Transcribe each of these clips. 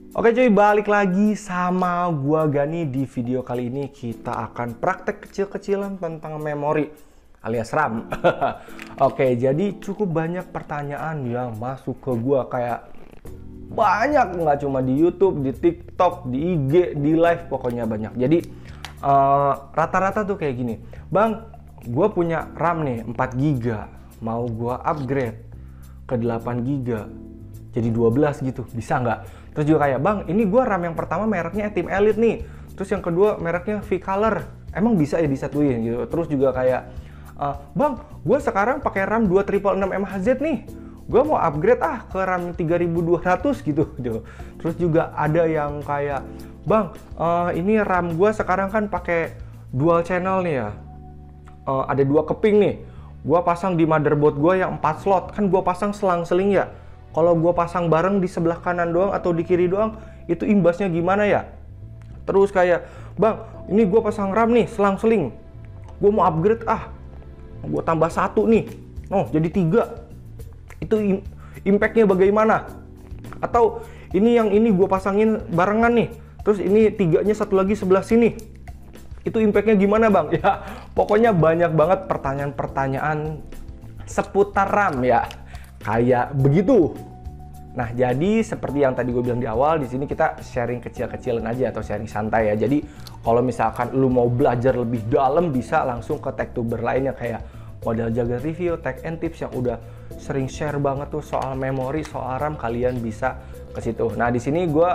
Oke cuy, balik lagi sama gua Gani. Di video kali ini kita akan praktek kecil-kecilan tentang memori alias RAM. Oke, jadi cukup banyak pertanyaan yang masuk ke gua, kayak banyak, nggak cuma di YouTube, di TikTok, di IG, di live, pokoknya banyak. Jadi rata-rata tuh kayak gini, Bang, gua punya RAM nih 4 GB, mau gua upgrade ke 8 GB jadi 12 gitu, bisa nggak? Terus juga kayak, Bang, ini gua RAM yang pertama mereknya Team Elite nih, terus yang kedua mereknya V-Color, emang bisa ya disatuin gitu. Terus juga kayak, Bang, gua sekarang pakai RAM 2666 MHz nih, gua mau upgrade ke RAM 3200 gitu. Terus juga ada yang kayak, Bang, ini RAM gua sekarang kan pakai dual channel nih ya, ada 2 keping nih, gua pasang di motherboard gua yang 4 slot, kan gua pasang selang-seling ya. Kalau gue pasang bareng di sebelah kanan doang atau di kiri doang, itu imbasnya gimana ya? Terus kayak, Bang, ini gue pasang RAM nih, selang-seling, gue mau upgrade gue tambah 1 nih, jadi 3. Itu impactnya bagaimana? Atau ini yang ini gue pasangin barengan nih, terus ini 3-nya satu lagi sebelah sini, itu impactnya gimana, Bang? Ya, pokoknya banyak banget pertanyaan-pertanyaan seputar RAM ya. Kayak begitu. Nah, jadi seperti yang tadi gue bilang di awal, di sini kita sharing kecil-kecilan aja atau sharing santai ya. Jadi kalau misalkan lu mau belajar lebih dalam, bisa langsung ke tektuber lainnya kayak Modal Jaga Review, Tech and Tips yang udah sering share banget tuh soal memori, soal RAM, kalian bisa ke situ. Nah, di sini gue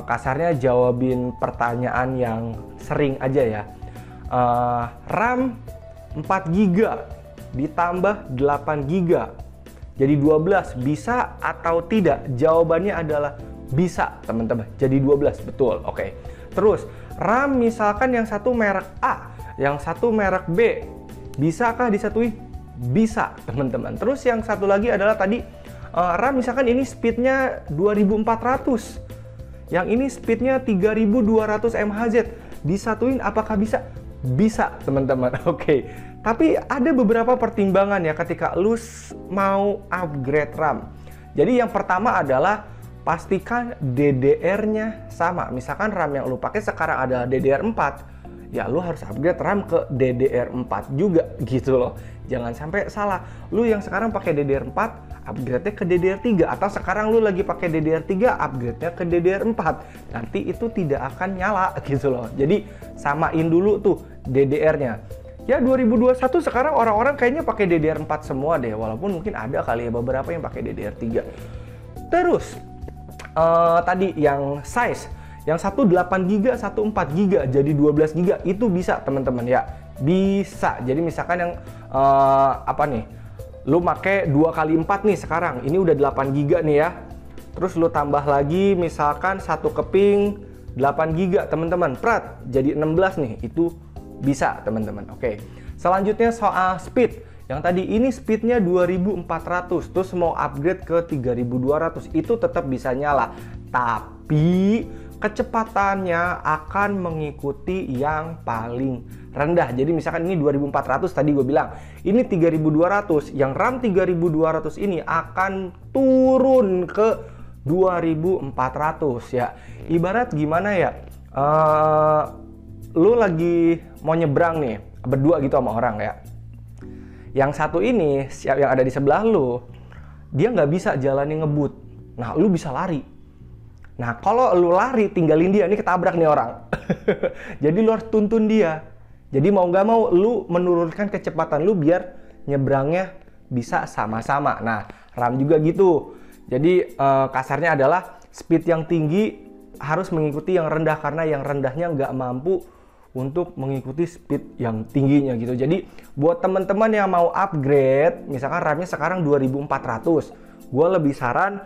kasarnya jawabin pertanyaan yang sering aja ya. RAM 4 GB ditambah 8 GB jadi 12, bisa atau tidak? Jawabannya adalah bisa, teman-teman. Jadi 12, betul. Oke. Terus, RAM misalkan yang satu merek A, yang satu merek B, bisakah disatuin? Bisa, teman-teman. Terus yang satu lagi adalah tadi, RAM misalkan ini speednya 2400, yang ini speednya 3200 MHz. Disatuin apakah bisa? Bisa, teman-teman. Oke. Tapi ada beberapa pertimbangan ya ketika lu mau upgrade RAM. Jadi yang pertama adalah pastikan DDR-nya sama. Misalkan RAM yang lu pakai sekarang ada DDR4, ya lu harus upgrade RAM ke DDR4 juga gitu loh. Jangan sampai salah. Lu yang sekarang pakai DDR4, upgrade-nya ke DDR3, atau sekarang lu lagi pakai DDR3, upgrade-nya ke DDR4. Nanti itu tidak akan nyala gitu loh. Jadi samain dulu tuh DDR-nya. Ya 2021 sekarang orang-orang kayaknya pakai DDR4 semua deh, walaupun mungkin ada kali ya beberapa yang pakai DDR3. Terus tadi yang size, yang satu 8 GB, satu 4 GB jadi 12 GB, itu bisa, teman-teman ya. Bisa. Jadi misalkan yang lu pakai 2x4 nih sekarang, ini udah 8 GB nih ya. Terus lu tambah lagi misalkan satu keping 8 GB, teman-teman. Prat, jadi 16 nih, itu bisa, teman-teman. Oke. Selanjutnya soal speed. Yang tadi ini speednya 2400, terus mau upgrade ke 3200, itu tetap bisa nyala. Tapi kecepatannya akan mengikuti yang paling rendah. Jadi misalkan ini 2400 tadi gue bilang, ini 3200, yang RAM 3200 ini akan turun ke 2400 ya. Ibarat gimana ya? Lu lagi mau nyebrang nih, berdua gitu sama orang ya. Yang satu ini, yang ada di sebelah lu, dia nggak bisa jalanin ngebut. Nah, lu bisa lari. Nah, kalau lu lari, tinggalin dia, ini ketabrak nih orang. Jadi lu harus tuntun dia. Jadi mau nggak mau, lu menurunkan kecepatan lu biar nyebrangnya bisa sama-sama. Nah, RAM juga gitu. Jadi kasarnya adalah speed yang tinggi harus mengikuti yang rendah, karena yang rendahnya nggak mampu untuk mengikuti speed yang tingginya gitu. Jadi buat teman-teman yang mau upgrade, misalkan RAM-nya sekarang 2400, gue lebih saran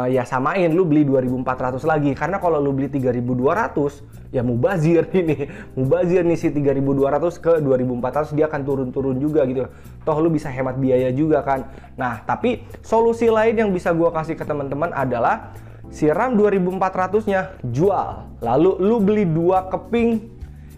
ya samain, lu beli 2400 lagi. Karena kalau lu beli 3200, ya mubazir ini. Mubazir nih si 3200 ke 2400, dia akan turun-turun juga gitu. Toh lu bisa hemat biaya juga kan. Nah, tapi solusi lain yang bisa gue kasih ke teman-teman adalah si RAM 2400-nya jual. Lalu lu beli 2 keping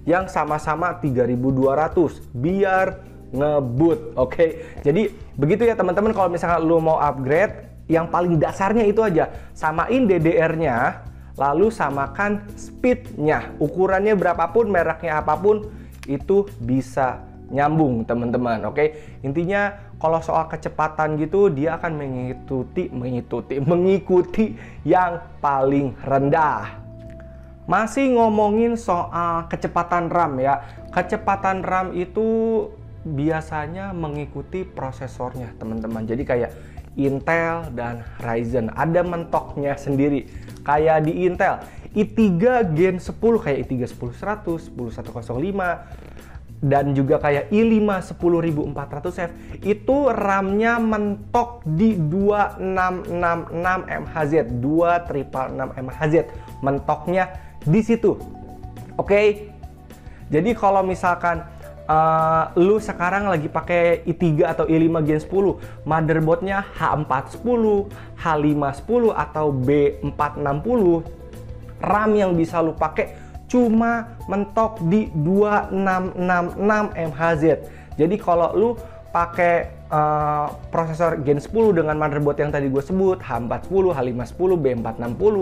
yang sama-sama 3200 biar ngebut. Oke. Jadi begitu ya teman-teman, kalau misalkan lu mau upgrade, yang paling dasarnya itu aja, samain DDR-nya lalu samakan speednya. Ukurannya berapapun, mereknya apapun, itu bisa nyambung teman-teman. Oke, intinya kalau soal kecepatan gitu, dia akan mengikuti yang paling rendah. Masih ngomongin soal kecepatan RAM ya. Kecepatan RAM itu biasanya mengikuti prosesornya teman-teman. Jadi kayak Intel dan Ryzen ada mentoknya sendiri. Kayak di Intel i3 Gen 10 kayak i3 10100, 10105 dan juga kayak i5 10400F itu RAM-nya mentok di 2666 MHz, 2666 MHz mentoknya di situ. Oke. Jadi kalau misalkan lu sekarang lagi pakai i3 atau i5 Gen 10, motherboardnya H410, H510 atau B460, RAM yang bisa lu pakai cuma mentok di 2666 MHz. Jadi kalau lu pakai prosesor Gen 10 dengan motherboard yang tadi gue sebut, H410, H510, B460,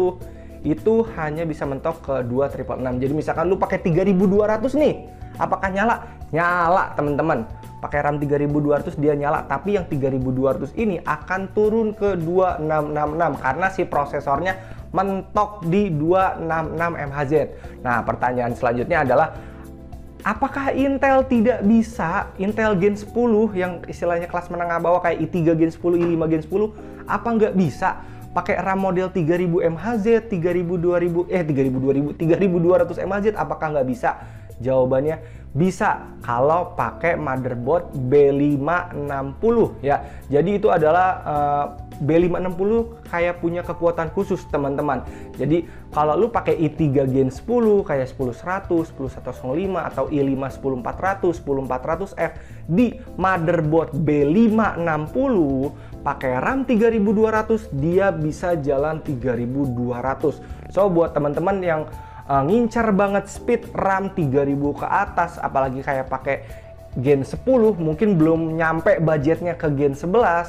itu hanya bisa mentok ke 2666. Jadi misalkan lu pakai 3200 nih, apakah nyala? Nyala teman-teman. Pakai RAM 3200 dia nyala, tapi yang 3200 ini akan turun ke 2666 karena si prosesornya mentok di 266 MHz. Nah, pertanyaan selanjutnya adalah apakah Intel tidak bisa, Intel Gen 10 yang istilahnya kelas menengah bawah kayak i3 Gen 10, i5 Gen 10, apa nggak bisa pakai RAM model 3000 MHz, 3200 MHz, apakah nggak bisa? Jawabannya bisa kalau pakai motherboard B560 ya. Jadi itu adalah B560 kayak punya kekuatan khusus teman-teman. Jadi kalau lu pakai i3 Gen 10 kayak 10100, 10105 atau i5 10400, 10400F di motherboard B560 pakai RAM 3200, dia bisa jalan 3200. So buat teman-teman yang ngincar banget speed RAM 3000 ke atas, apalagi kayak pakai Gen 10 mungkin belum nyampe budgetnya ke Gen 11,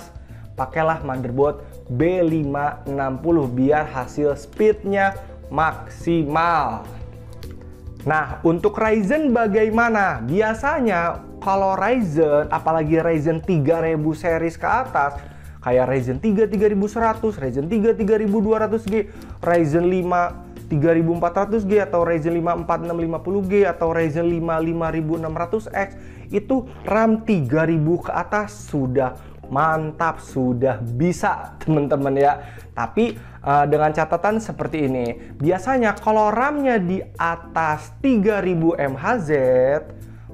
pakailah motherboard B560 biar hasil speednya maksimal. Nah, untuk Ryzen bagaimana? Biasanya kalau Ryzen, apalagi Ryzen 3000 series ke atas, kayak Ryzen 3 3100, Ryzen 3 3200G, Ryzen 5 3400G atau Ryzen 5 4650G atau Ryzen 5 5600X, itu RAM 3000 ke atas sudah mantap, sudah bisa teman-teman ya. Tapi dengan catatan seperti ini, biasanya kalau RAM-nya di atas 3000 MHz,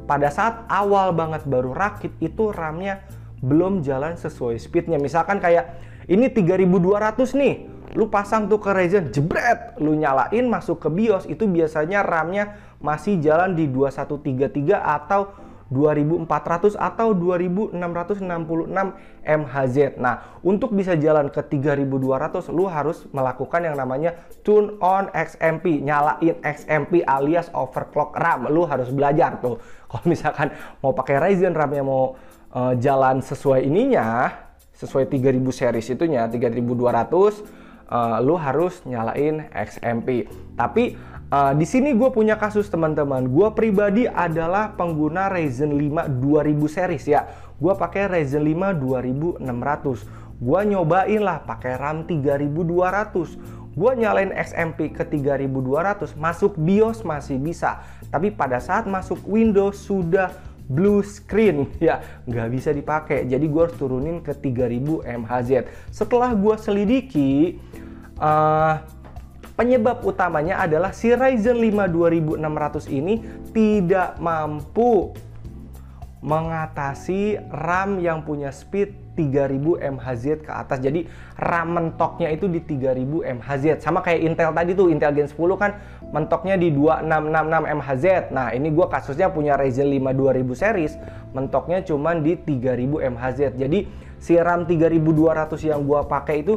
pada saat awal banget baru rakit itu RAM-nya belum jalan sesuai speednya. Misalkan kayak ini 3200 nih, lu pasang tuh ke Ryzen, jebret, lu nyalain masuk ke BIOS, itu biasanya RAM-nya masih jalan di 2133 atau 2400 atau 2666 MHz. Nah, untuk bisa jalan ke 3200, lu harus melakukan yang namanya turn on XMP, nyalain XMP alias overclock RAM. Lu harus belajar tuh. Kalau misalkan mau pakai Ryzen, RAM-nya mau jalan sesuai ininya, sesuai 3000 series itunya, 3200, lu harus nyalain XMP. Tapi di sini gue punya kasus teman-teman. Gue pribadi adalah pengguna Ryzen 5 2000 series ya. Gue pakai Ryzen 5 2600. Gue nyobain lah pakai RAM 3200. Gue nyalain XMP ke 3200, masuk BIOS masih bisa. Tapi pada saat masuk Windows sudah blue screen ya, nggak bisa dipakai. Jadi gue harus turunin ke 3000 MHz. Setelah gue selidiki, penyebab utamanya adalah si Ryzen 5 2600 ini tidak mampu mengatasi RAM yang punya speed 3000 MHz ke atas. Jadi RAM mentoknya itu di 3000 MHz. Sama kayak Intel tadi tuh, Intel Gen 10 kan mentoknya di 2666 MHz. Nah, ini gua kasusnya punya Ryzen 5 2000 series, mentoknya cuman di 3000 MHz. Jadi si RAM 3200 yang gua pakai itu,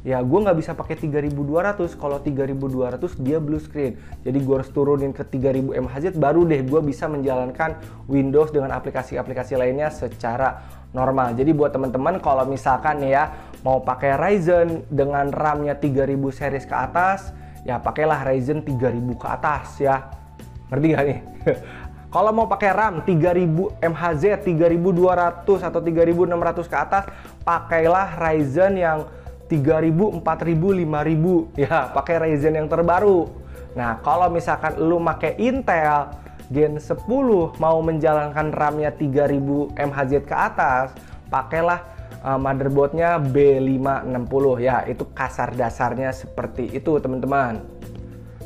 ya gue nggak bisa pakai 3200. Kalau 3200 dia blue screen. Jadi gue harus turunin ke 3000 MHz baru deh gue bisa menjalankan Windows dengan aplikasi-aplikasi lainnya secara normal. Jadi buat teman-teman kalau misalkan nih ya mau pakai Ryzen dengan RAM-nya 3000 series ke atas, ya pakailah Ryzen 3000 ke atas ya. Ngerti gak nih? Kalau mau pakai RAM 3000 MHz, 3200 atau 3600 ke atas, pakailah Ryzen yang 3000, 4000, 5000 ya, pakai Ryzen yang terbaru. Nah, kalau misalkan lu pakai Intel Gen 10 mau menjalankan RAM-nya 3000 MHz ke atas, pakailah motherboardnya B560 ya. Itu kasar dasarnya seperti itu teman-teman.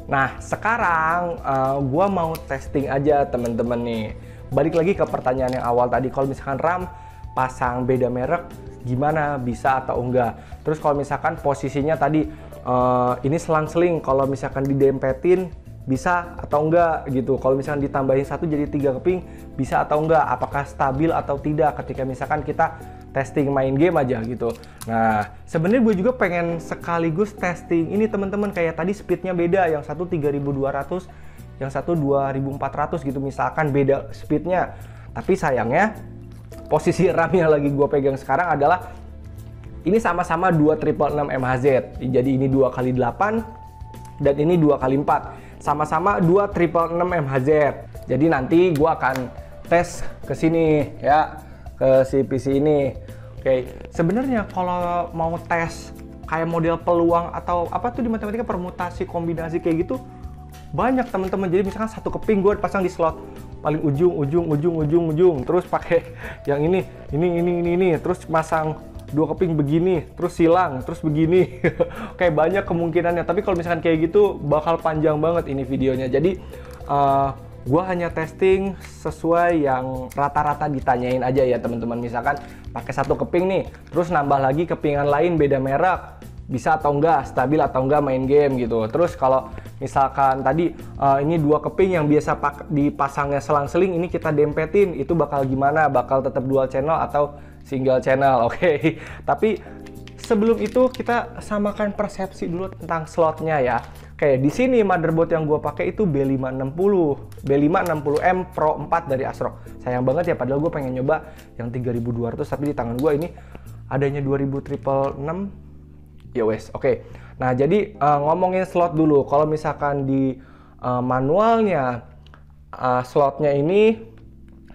Nah sekarang gua mau testing aja teman-teman nih. Balik lagi ke pertanyaan yang awal tadi, kalau misalkan RAM pasang beda merek gimana, bisa atau enggak. Terus kalau misalkan posisinya tadi ini selang-seling, kalau misalkan didempetin bisa atau enggak gitu. Kalau misalkan ditambahin 1 jadi 3 keping bisa atau enggak, apakah stabil atau tidak ketika misalkan kita testing main game aja gitu. Nah sebenarnya gue juga pengen sekaligus testing ini teman-teman, kayak tadi speednya beda, yang satu 3200 yang satu 2400 gitu misalkan, beda speednya. Tapi sayangnya posisi RAM yang lagi gue pegang sekarang adalah ini sama-sama 2666 MHz, jadi ini 2x8 dan ini 2x4, sama-sama 2666 MHz. Jadi nanti gue akan tes ke sini ya, ke si PC ini. Oke, sebenarnya kalau mau tes kayak model peluang atau apa tuh di matematika, permutasi kombinasi kayak gitu banyak teman-teman. Jadi misalkan satu keping gue pasang di slot paling ujung, terus pakai yang ini, terus pasang 2 keping begini, terus silang, terus begini. Kayak banyak kemungkinannya. Tapi kalau misalkan kayak gitu bakal panjang banget ini videonya. Jadi gue hanya testing sesuai yang rata-rata ditanyain aja ya teman-teman. Misalkan pakai satu keping nih, terus nambah lagi kepingan lain beda merek, bisa atau enggak, stabil atau enggak main game gitu. Terus kalau misalkan tadi ini 2 keping yang biasa dipasangnya selang-seling, ini kita dempetin, itu bakal gimana? Bakal tetap dual channel atau single channel? Oke. Tapi sebelum itu kita samakan persepsi dulu tentang slotnya ya. Oke, di sini motherboard yang gue pakai itu B560M Pro 4 dari ASRock. Sayang banget ya, padahal gue pengen nyoba yang 3200, tapi di tangan gue ini adanya 2666. Ya wes, oke. Nah jadi ngomongin slot dulu. Kalau misalkan di manualnya slotnya ini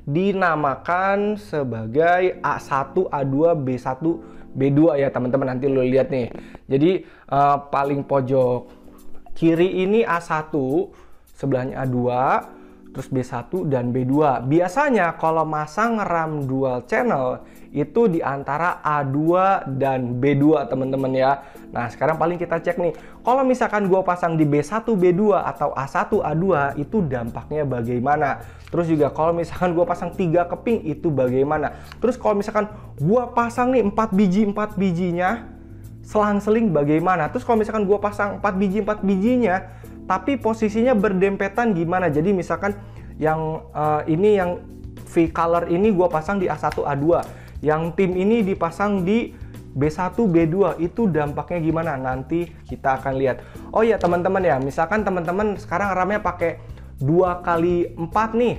dinamakan sebagai A1, A2, B1, B2 ya teman-teman, nanti lo lihat nih. Jadi paling pojok kiri ini A1, sebelahnya A2, terus B1 dan B2. Biasanya kalau masang RAM dual channel itu di antara A2 dan B2 teman-teman ya. Nah sekarang paling kita cek nih, kalau misalkan gua pasang di B1, B2 atau A1, A2 itu dampaknya bagaimana. Terus juga kalau misalkan gua pasang 3 keping itu bagaimana. Terus kalau misalkan gua pasang nih 4 bijinya selang-seling bagaimana. Terus kalau misalkan gua pasang 4 bijinya tapi posisinya berdempetan gimana. Jadi misalkan yang ini yang V-color ini gua pasang di A1, A2, yang tim ini dipasang di B1, B2, itu dampaknya gimana? Nanti kita akan lihat. Oh ya teman-teman ya, misalkan teman-teman sekarang RAM-nya pakai 2x4 nih,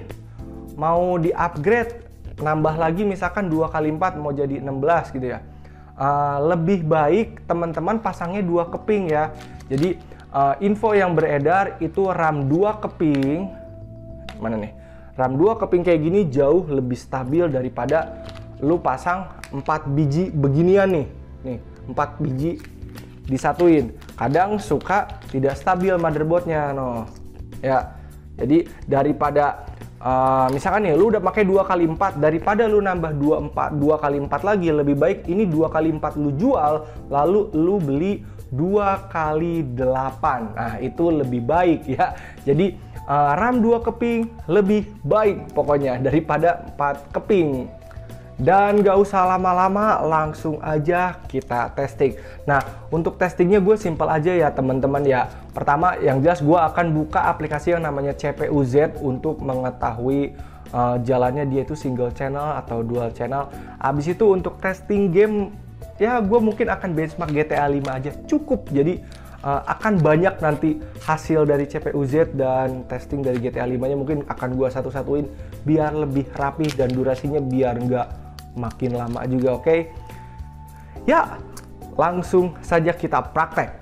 mau di upgrade nambah lagi misalkan 2x4 mau jadi 16 gitu ya. Lebih baik teman-teman pasangnya 2 keping ya. Jadi info yang beredar itu RAM 2 keping, mana nih? RAM 2 keping kayak gini jauh lebih stabil daripada lu pasang 4 biji beginian nih. Nih, 4 biji disatuin. Kadang suka tidak stabil motherboardnya no. Ya. Jadi daripada misalkan nih lu udah pakai 2x4, daripada lu nambah 2x4 lagi, lebih baik ini 2x4 lu jual lalu lu beli 2x8. Nah itu lebih baik ya. Jadi RAM 2 keping lebih baik pokoknya daripada 4 keping. Dan gak usah lama-lama, langsung aja kita testing. Nah untuk testingnya gue simpel aja ya teman-teman ya. Pertama yang jelas gue akan buka aplikasi yang namanya CPU-Z untuk mengetahui jalannya dia itu single channel atau dual channel. Abis itu untuk testing game ya gue mungkin akan benchmark GTA 5 aja cukup. Jadi akan banyak nanti hasil dari CPU-Z dan testing dari GTA 5 nya mungkin akan gue satu-satuin biar lebih rapi dan durasinya biar nggak makin lama juga. Oke. Ya langsung saja kita praktek.